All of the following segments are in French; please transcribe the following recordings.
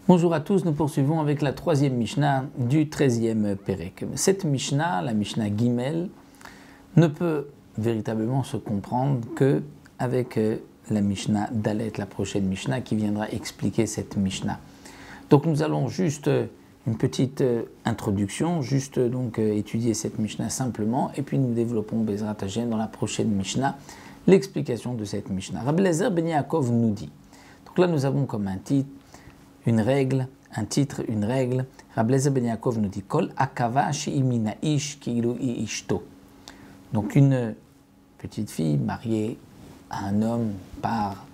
Bonjour à tous, nous poursuivons avec la troisième Mishnah du 13e Pérek. Cette Mishnah, la Mishnah Gimel, ne peut véritablement se comprendre qu'avec la Mishnah Dalet, la prochaine Mishnah, qui viendra expliquer cette Mishnah. Donc nous allons juste une petite introduction, juste donc étudier cette Mishnah simplement, et puis nous développons Bezrat Hashem dans la prochaine Mishnah, l'explication de cette Mishnah. Rabbi Eliezer ben Yaakov nous dit, donc là nous avons comme un titre, une règle, un titre, une règle. Rabbi Eliezer ben Yaakov nous dit Kol akava she'imina ish ki'ilu hi ishto. Donc une petite fille mariée à un homme par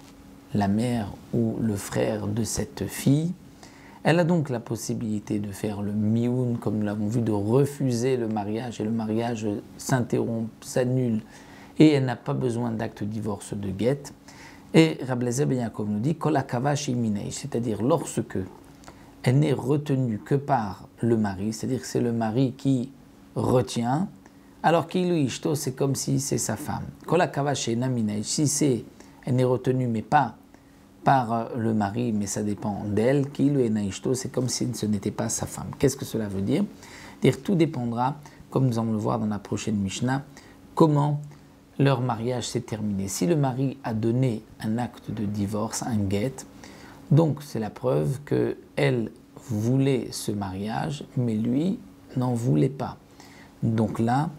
la mère ou le frère de cette fille, elle a donc la possibilité de faire le mioun, comme nous l'avons vu, de refuser le mariage, et le mariage s'interrompt, s'annule, et elle n'a pas besoin d'acte de divorce de guet. Et Rabbi Eliezer ben Yaakov nous dit Kol akava she'imina ish, c'est-à-dire lorsque elle n'est retenue que par le mari, c'est-à-dire que c'est le mari qui retient, alors ki'ilu ishto, c'est comme si c'est sa femme. Kol akava she'ena mina ish, si elle n'est retenue mais pas par le mari, mais ça dépend d'elle, ki'ilu ena ishto, c'est comme si ce n'était pas sa femme. Qu'est-ce que cela veut dire? Dire tout dépendra, comme nous allons le voir dans la prochaine Mishnah, comment leur mariage s'est terminé. Si le mari a donné un acte de divorce, un guet, donc c'est la preuve qu'elle voulait ce mariage, mais lui n'en voulait pas. Donc là,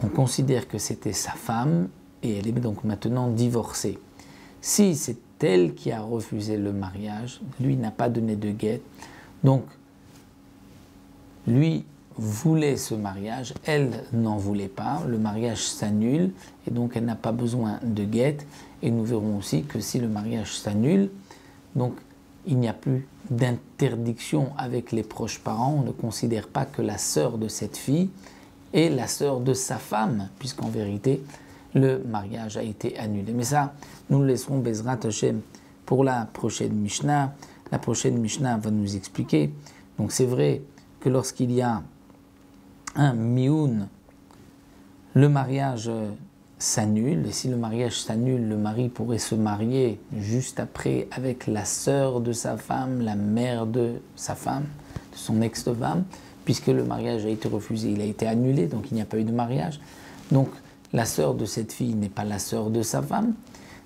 on considère que c'était sa femme et elle est donc maintenant divorcée. Si c'est elle qui a refusé le mariage, lui n'a pas donné de guet, donc lui voulait ce mariage, elle n'en voulait pas, le mariage s'annule et donc elle n'a pas besoin de guet. Et nous verrons aussi que si le mariage s'annule, donc il n'y a plus d'interdiction avec les proches parents, on ne considère pas que la sœur de cette fille est la sœur de sa femme, puisqu'en vérité le mariage a été annulé. Mais ça, nous le laisserons Bezrat Hashem pour la prochaine Mishnah. La prochaine Mishnah va nous expliquer. Donc c'est vrai que lorsqu'il y a un mioun, le mariage s'annule, et si le mariage s'annule, le mari pourrait se marier juste après avec la sœur de sa femme, la mère de sa femme, de son ex-femme, puisque le mariage a été refusé, il a été annulé, donc il n'y a pas eu de mariage. Donc la sœur de cette fille n'est pas la sœur de sa femme.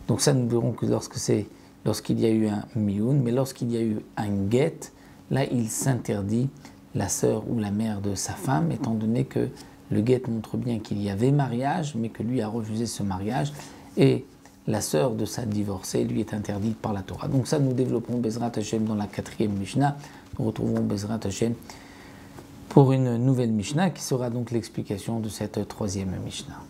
Donc ça, nous verrons que lorsqu'il y a eu un mioun, mais lorsqu'il y a eu un guet, là il s'interdit la sœur ou la mère de sa femme, étant donné que le guet montre bien qu'il y avait mariage, mais que lui a refusé ce mariage, et la sœur de sa divorcée lui est interdite par la Torah. Donc ça, nous développerons Bezrat Hashem dans la 4e Mishnah. Nous retrouverons Bezrat Hashem pour une nouvelle Mishnah, qui sera donc l'explication de cette 3e Mishnah.